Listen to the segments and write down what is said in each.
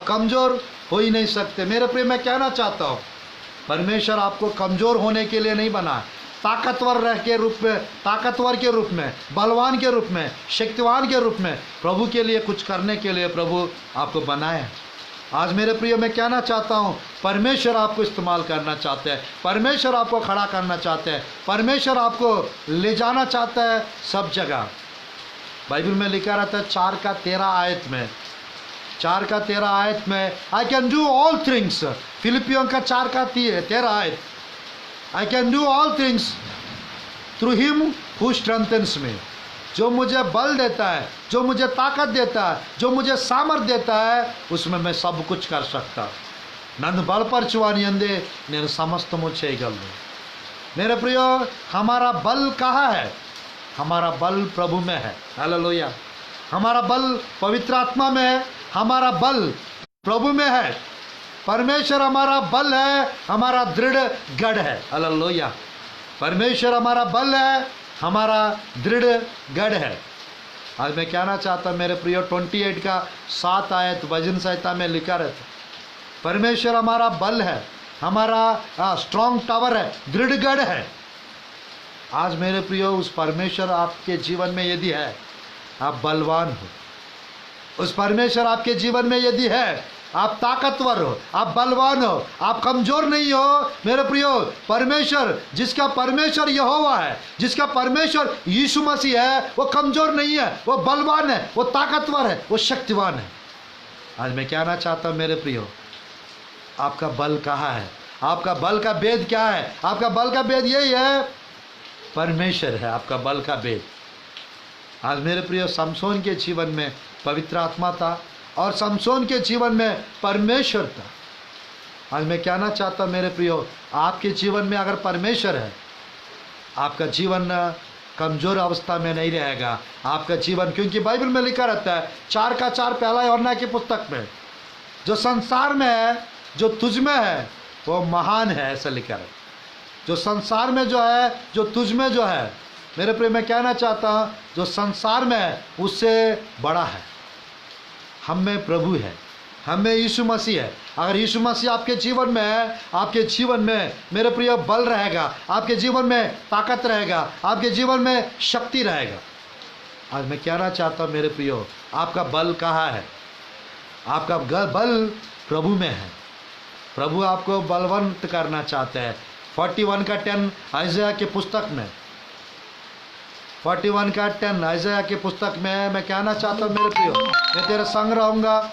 कमज़ोर हो ही नहीं सकते। मेरे प्रिय, मैं कहना चाहता हूँ, परमेश्वर आपको कमज़ोर होने के लिए नहीं बना, ताकतवर के रूप में, बलवान के रूप में, शक्तिवान के रूप में, प्रभु के लिए कुछ करने के लिए प्रभु आपको बनाए हैं। आज मेरे प्रिय, मैं कहना चाहता हूँ, परमेश्वर आपको इस्तेमाल करना चाहते हैं, परमेश्वर आपको खड़ा करना चाहते हैं, परमेश्वर आपको ले जाना चाहता है सब जगह। बाइबल में लिखा रहता है 4:13 आयत में I can do all things. फिलिपियों का 4:13 आयत, I can do all things through him who strengthens me. जो मुझे बल देता है, जो मुझे ताकत देता है, जो मुझे सामर्थ देता है, उसमें मैं सब कुछ कर सकता। नन्नु बलपरचुवानी अंदे నేను సమస్తము చేయగలను। मेरे प्रियो, हमारा बल कहाँ है? हमारा बल प्रभु में है। हालेलुया। हमारा बल पवित्र आत्मा में है, हमारा बल प्रभु में है। परमेश्वर हमारा बल है, हमारा दृढ़ गढ़ है। हालेलुया। परमेश्वर हमारा बल है, हमारा दृढ़ गढ़ है। आज मैं कहना चाहता हूँ मेरे प्रियो, 28 का 7 आयत भजन संहिता में लिखा रहता है, परमेश्वर हमारा बल है, हमारा स्ट्रॉन्ग टावर है, दृढ़ गढ़ है। आज मेरे प्रियो, उस परमेश्वर आपके जीवन में यदि है, आप बलवान हो। उस परमेश्वर आपके जीवन में यदि है, आप ताकतवर हो, आप बलवान हो, आप कमजोर नहीं हो। मेरे प्रियो, परमेश्वर, जिसका परमेश्वर यहोवा है, जिसका परमेश्वर यीशु मसीह है, वो कमजोर नहीं है, वो बलवान है, वो ताकतवर है, वो शक्तिवान है। आज मैं कहना चाहता हूँ मेरे प्रियो, आपका बल कहाँ है? आपका बल का भेद क्या है? आपका बल का भेद यही है, परमेश्वर है आपका बल का भेद। आज मेरे प्रियो, समसोन के जीवन में पवित्र आत्मा था और समसोन के जीवन में परमेश्वर था। आज मैं कहना चाहता हूँ मेरे प्रियो, आपके जीवन में अगर परमेश्वर है, आपका जीवन कमज़ोर अवस्था में नहीं रहेगा। आपका जीवन, क्योंकि बाइबल में लिखा रहता है 4:4 पहला यूहन्ना की पुस्तक में, जो संसार में है, जो तुझ में है, वो महान है, ऐसा लिखा है। जो संसार में जो है, जो तुझ में जो है, मेरे प्रिय, मैं कहना चाहता हूँ, जो संसार में है उससे बड़ा है। हम में प्रभु है, हम में यीशु मसीह है। अगर यीशु मसीह आपके जीवन में है, आपके जीवन में मेरे प्रिय बल रहेगा, आपके जीवन में ताकत रहेगा, आपके जीवन में शक्ति रहेगा। आज मैं कहना चाहता हूँ मेरे प्रियो, आपका बल कहाँ है? आपका बल प्रभु में है। प्रभु आपको बलवंत करना चाहते हैं। 41:10 आइज़ाया की पुस्तक में, 41:10 आइज़ाया की पुस्तक में मैं कहना चाहता हूँ मेरे प्रियो, मैं तेरे संग रहूँगा,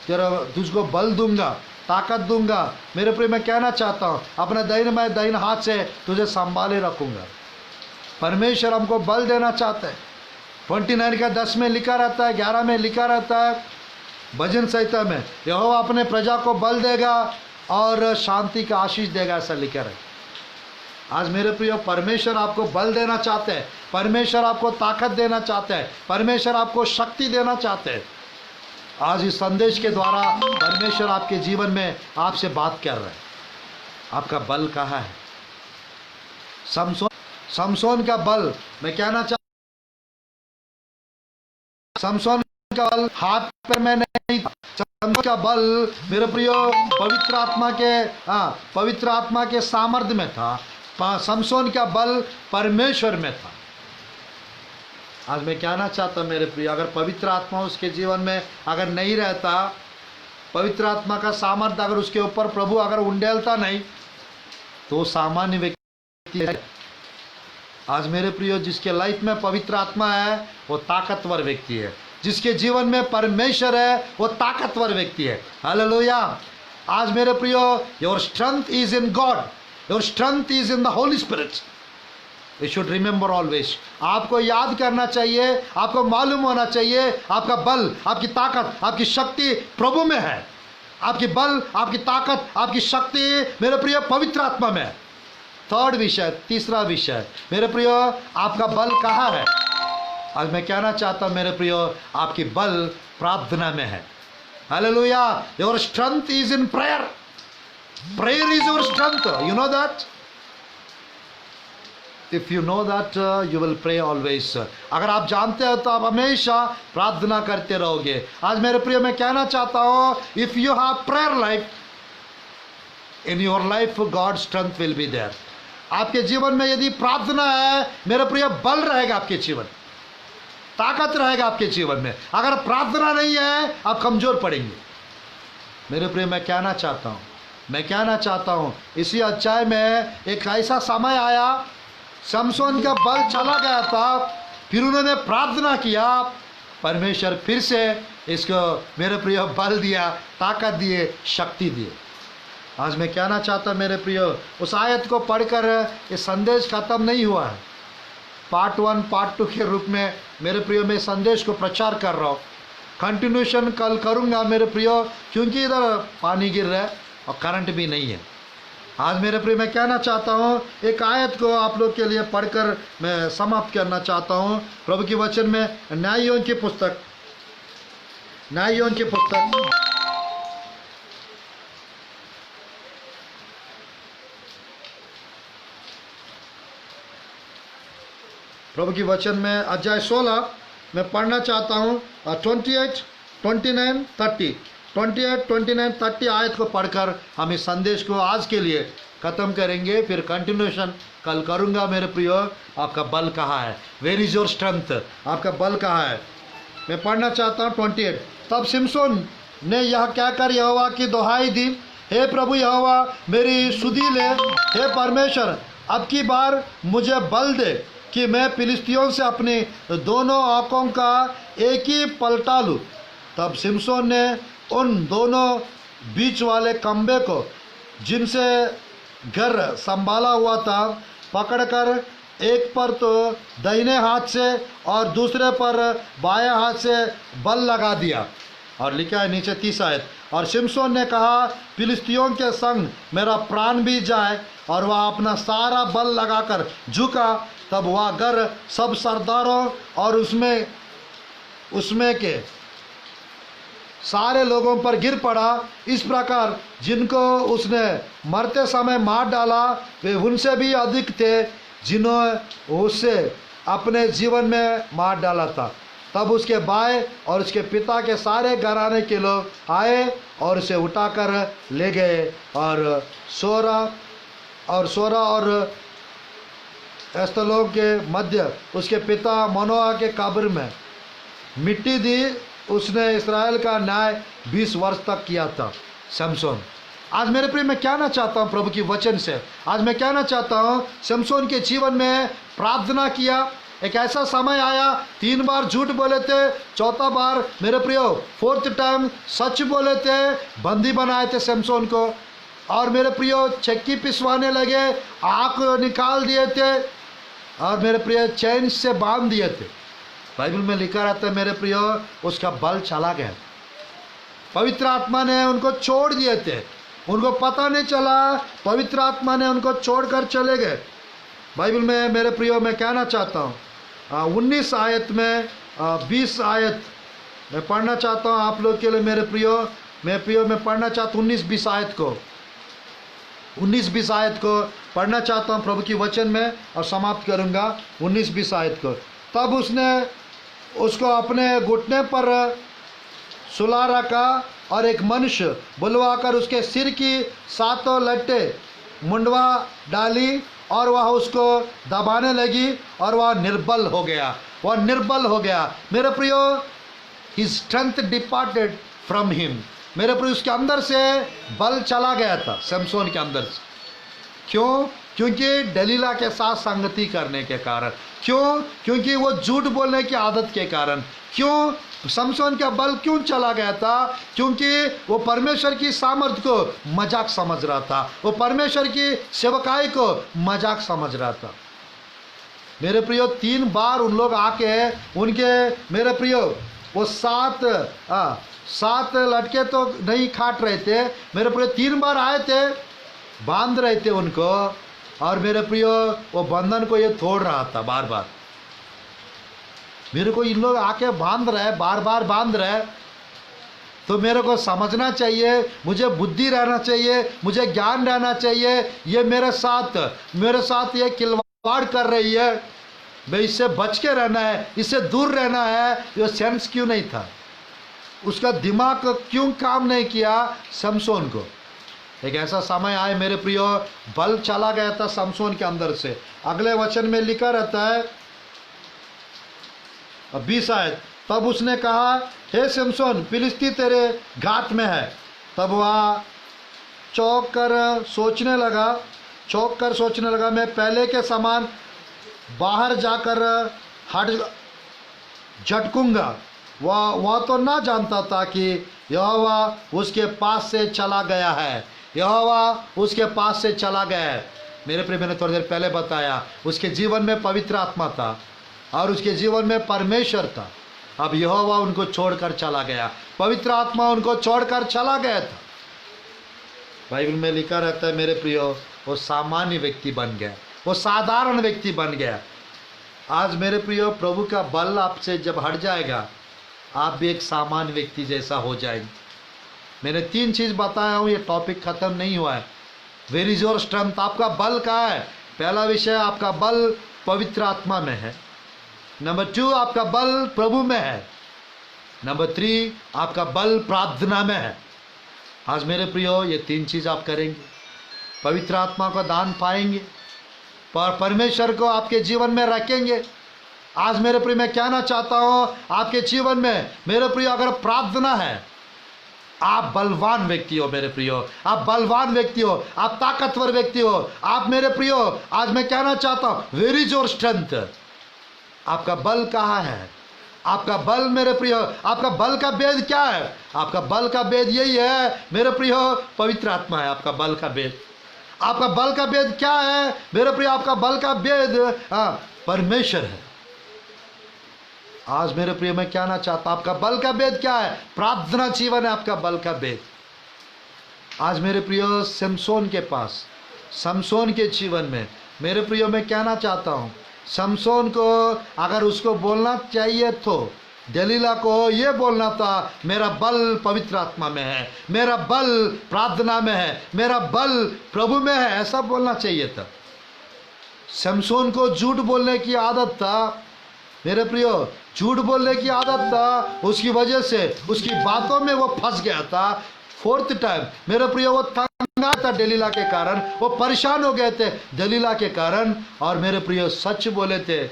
तुझको बल दूंगा, ताकत दूंगा। मेरे प्रिय, मैं कहना चाहता हूँ, अपने दाहिने हाथ से तुझे संभाले रखूँगा। परमेश्वर हमको बल देना चाहते हैं। 29:10 में लिखा रहता है, 11 में लिखा रहता है भजन संहिता में, यहोवा अपने प्रजा को बल देगा और शांति का आशीष देगा, ऐसा लिखा है। आज मेरे प्रियो, परमेश्वर आपको बल देना चाहते हैं, परमेश्वर आपको ताकत देना चाहते हैं, परमेश्वर आपको शक्ति देना चाहते हैं। आज इस संदेश के द्वारा परमेश्वर आपके जीवन में आपसे बात कर रहे हैं। आपका बल कहाँ है? समसोन का बल, मैं कहना चाहता, समसोन का बल हाथ पर में नहीं था। समसोन का बल मेरे प्रियो पवित्र आत्मा के सामर्थ्य में था। समसोन का बल परमेश्वर में था। आज मैं कहना चाहता हूँ मेरे प्रिय, अगर पवित्र आत्मा उसके जीवन में अगर नहीं रहता, पवित्र आत्मा का सामर्थ्य अगर उसके ऊपर प्रभु अगर उंडेलता नहीं, तो सामान्य व्यक्ति है। आज मेरे प्रियो, जिसके लाइफ में पवित्र आत्मा है वो ताकतवर व्यक्ति है। जिसके जीवन में परमेश्वर है वो ताकतवर व्यक्ति है। हालेलुया। आज मेरे प्रियो, your strength is in God, your strength is in the Holi spirit. You should remember always. आपको याद करना चाहिए, आपको मालूम होना चाहिए, आपका बल, आपकी ताकत, आपकी शक्ति प्रभु में है। आपकी बल, आपकी ताकत, आपकी शक्ति मेरे प्रिय पवित्र आत्मा में है। तीसरा विषय मेरे प्रियो, आपका बल कहाँ है? आज मैं कहना चाहता हूँ मेरे प्रियो, आपकी बल प्रार्थना में है। Hallelujah. Your strength is in prayer. Prayer is your strength. You know that? If you know that you will pray always. अगर आप जानते हो तो आप हमेशा प्रार्थना करते रहोगे। आज मेरे प्रिय मैं कहना चाहता हूँ, if you have prayer life in your life, God strength will be there. आपके जीवन में यदि प्रार्थना है मेरे प्रिय, बल रहेगा आपके जीवन, ताकत रहेगा आपके जीवन में। अगर प्रार्थना नहीं है आप कमजोर पड़ेंगे। मेरे प्रिय मैं कहना चाहता हूँ इसी अध्याय में एक ऐसा समय आया, शमशोन का बल चला गया था, फिर उन्होंने प्रार्थना किया, परमेश्वर फिर से इसको मेरे प्रिय बल दिया, ताकत दिए, शक्ति दिए। आज मैं कहना चाहता मेरे प्रिय, उस आयत को पढ़कर ये संदेश खत्म नहीं हुआ है। पार्ट 1 पार्ट 2 के रूप में मेरे प्रिय मैं संदेश को प्रचार कर रहा हूँ। कंटिन्यूशन कल करूँगा मेरे प्रिय, क्योंकि इधर पानी गिर रहा है और करंट भी नहीं है। आज मेरे प्रिय मैं कहना चाहता हूँ, एक आयत को आप लोग के लिए पढ़कर मैं समाप्त करना चाहता हूँ। प्रभु के वचन में न्यायों की पुस्तक प्रभु की वचन में अध्याय 16 मैं पढ़ना चाहता हूँ। 28, 29, 30 28, 29, 30 आयत को पढ़कर हम इस संदेश को आज के लिए ख़त्म करेंगे। फिर कंटिन्यूशन कल करूँगा। मेरे प्रियो, आपका बल कहाँ है? Where is your strength? आपका बल कहाँ है? मैं पढ़ना चाहता हूँ 28। तब शिमशोन ने यह कहकर यहोवा की दोहाई दी, हे प्रभु यहोवा, मेरी सुधि ले। हे परमेश्वर, अब की बार मुझे बल दे कि मैं फिलिस्तियों से अपनी दोनों आंखों का एक ही पलटा लूँ। तब शिमशोन ने उन दोनों बीच वाले खंबे को, जिनसे घर संभाला हुआ था, पकड़कर एक पर तो दाहिने हाथ से और दूसरे पर बाएं हाथ से बल लगा दिया। और लिखा है नीचे 30 आयत, और शिमशोन ने कहा, फिलिस्तियों के संग मेरा प्राण भी जाए। और वह अपना सारा बल लगाकर झुका। तब वह घर सब सरदारों और उसमें के सारे लोगों पर गिर पड़ा। इस प्रकार जिनको उसने मरते समय मार डाला, वे उनसे भी अधिक थे जिन्होंने उसे अपने जीवन में मार डाला था। तब उसके भाई और उसके पिता के सारे घराने के लोग आए और उसे उठाकर ले गए और सोरा और एस्तलों के मध्य उसके पिता मनोआ के कब्र में मिट्टी दी। उसने इस्राएल का न्याय 20 वर्ष तक किया था। शमशोन, आज मेरे प्रिय मैं कहना चाहता हूँ प्रभु की वचन से, आज मैं कहना चाहता हूँ शमशोन के जीवन में प्रार्थना किया। एक ऐसा समय आया, 3 बार झूठ बोले थे, 4था बार मेरे प्रियो 4th टाइम सच बोले थे, बंदी बनाए थे शमशोन को। और मेरे प्रियो चक्की पिसवाने लगे, आँख निकाल दिए थे और मेरे प्रिय चैन से बांध दिए थे। बाइबल में लिखा रहता है मेरे प्रियो, उसका बल चला गया। पवित्र आत्मा ने उनको छोड़ दिए थे, उनको पता नहीं चला, पवित्र आत्मा ने उनको छोड़कर चले गए। बाइबल में मेरे प्रियो मैं कहना चाहता हूँ 19 आयत में 20 आयत मैं पढ़ना चाहता हूँ आप लोग के लिए। मेरे प्रियो मैं पढ़ना चाहता हूँ 19-20 आयत को 19-20 आयत को पढ़ना चाहता हूँ प्रभु की वचन में और समाप्त करूँगा 19-20 आयत को। तब उसने उसको अपने घुटने पर सुला रखा और एक मनुष्य बुलवाकर उसके सिर की 7 लट्टे मुंडवा डाली और वह उसको दबाने लगी और वह निर्बल हो गया। मेरे प्रियो, his strength departed from him. मेरे प्रियो, उसके अंदर से बल चला गया था शमशोन के अंदर से। क्यों? क्योंकि दलीला के साथ संगति करने के कारण। क्यों? क्योंकि वो झूठ बोलने की आदत के कारण। क्यों? शमशोन का बल क्यों चला गया था? क्योंकि वो परमेश्वर की सामर्थ को मजाक समझ रहा था, वो परमेश्वर की सेवकाई को मजाक समझ रहा था। मेरे प्रियो, 3 बार उन लोग आके उनके मेरे प्रियो वो 7 लटके तो नहीं काट रहे थे मेरे प्रियो, 3 बार आए थे, बांध रहे थे उनको। और मेरे प्रियो, वो बंधन को ये तोड़ रहा था बार बार। मेरे को इन लोग आके बांध रहे, बार बार बांध रहे, तो मेरे को समझना चाहिए, मुझे बुद्धि रहना चाहिए, मुझे ज्ञान रहना चाहिए। ये मेरे साथ ये खिलवाड़ वाड़ कर रही है, भाई इससे बच के रहना है, इससे दूर रहना है, ये सेंस क्यों नहीं था? उसका दिमाग क्यों काम नहीं किया समसोन को? एक ऐसा समय आए मेरे प्रियो, बल चला गया था समसोन के अंदर से। अगले वचन में लिखा रहता है 20 आयत, तब उसने कहा, हे समसोन, फिलिस्ती तेरे घात में है। तब वह चौंक कर सोचने लगा, मैं पहले के समान बाहर जाकर हट झटकूंगा। वह तो ना जानता था कि यहोवा उसके पास से चला गया है। यहोवा उसके पास से चला गया है। मेरे प्रिय, मैंने थोड़ी देर पहले बताया, उसके जीवन में पवित्र आत्मा था और उसके जीवन में परमेश्वर था। अब यहोवा उनको छोड़कर चला गया, पवित्र आत्मा उनको छोड़कर चला गया था। बाइबल में लिखा रहता है मेरे प्रियो, वो सामान्य व्यक्ति बन गया, वो साधारण व्यक्ति बन गया। आज मेरे प्रियो, प्रभु का बल आपसे जब हट जाएगा, आप भी एक सामान्य व्यक्ति जैसा हो जाएंगे। मैंने 3 चीज़ बताया हूँ, ये टॉपिक खत्म नहीं हुआ है। वेर इज योर स्ट्रेंथ, आपका बल कहाँ है? पहला विषय, आपका बल पवित्र आत्मा में है। नंबर 2, आपका बल प्रभु में है। नंबर 3, आपका बल प्रार्थना में है। आज मेरे प्रियो, ये 3 चीज़ आप करेंगे, पवित्र आत्मा को दान पाएंगे, परमेश्वर को आपके जीवन में रखेंगे। आज मेरे प्रिय, मैं कहना चाहता हूँ, आपके जीवन में मेरे प्रिय अगर प्रार्थना है, आप बलवान व्यक्ति हो मेरे प्रियो, आप बलवान व्यक्ति हो, आप ताकतवर व्यक्ति हो। आप मेरे प्रियो, आज मैं कहना चाहता हूँ, वेर इज योर स्ट्रेंथ, आपका बल कहाँ है? आपका बल मेरे प्रियो, आपका बल का भेद क्या है? आपका बल का भेद यही है मेरे प्रियो, पवित्र आत्मा है आपका बल का भेद। आपका बल का भेद क्या है मेरे प्रियो? आपका बल का भेद परमेश्वर है। आज मेरे प्रिय, मैं कहना चाहता हूं, आपका बल का भेद क्या है? प्रार्थना जीवन है आपका बल का भेद। आज मेरे प्रियो, समसोन के पास, समसोन के जीवन में मेरे प्रियो, मैं कहना चाहता हूं, समसोन को अगर उसको बोलना चाहिए तो दलीला को ये बोलना था, मेरा बल पवित्र आत्मा में है, मेरा बल प्रार्थना में है, मेरा बल प्रभु में है, ऐसा बोलना चाहिए था। समसोन को झूठ बोलने की आदत था मेरे प्रियो, झूठ बोलने की आदत था। उसकी वजह से उसकी बातों में वो फंस गया था। 4th टाइम मेरे प्रियो, वो तंग था दलीला के कारण, वो परेशान हो गए थे दलीला के कारण, और मेरे प्रियो सच बोले थे,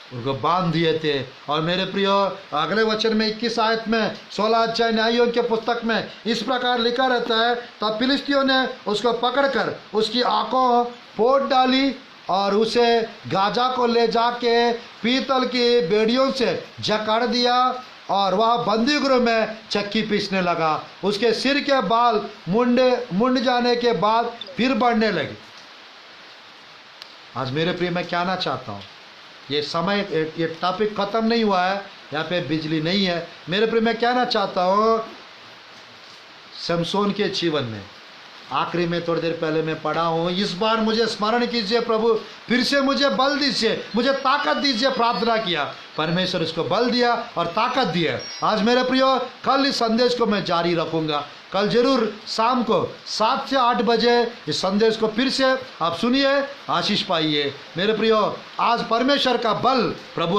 उनको बांध दिए थे। और मेरे प्रियो, अगले वचन में 21 आयत में 16 अध्याय न्यायों के पुस्तक में इस प्रकार लिखा रहता है, तब फिलिस्तियों ने उसको पकड़कर उसकी आंखों फोड़ डाली और उसे गाजा को ले जाके पीतल की बेड़ियों से जकड़ दिया, और वह बंदी गृह में चक्की पीसने लगा। उसके सिर के बाल मुंड जाने के बाद फिर बढ़ने लगे। आज मेरे प्रिय, मैं कहना चाहता हूँ, ये समय, ये टॉपिक खत्म नहीं हुआ है, यहाँ पे बिजली नहीं है मेरे प्रिय। मैं कहना चाहता हूँ, समसोन के जीवन में आखिरी में थोड़ी देर पहले मैं पढ़ा हूँ, इस बार मुझे स्मरण कीजिए प्रभु, फिर से मुझे बल दीजिए, मुझे ताकत दीजिए। प्रार्थना किया, परमेश्वर इसको बल दिया और ताकत दिया। आज मेरे प्रियो, कल इस संदेश को मैं जारी रखूँगा। कल जरूर शाम को 7 से 8 बजे इस संदेश को फिर से आप सुनिए, आशीष पाइए मेरे प्रियो। आज परमेश्वर का बल प्रभु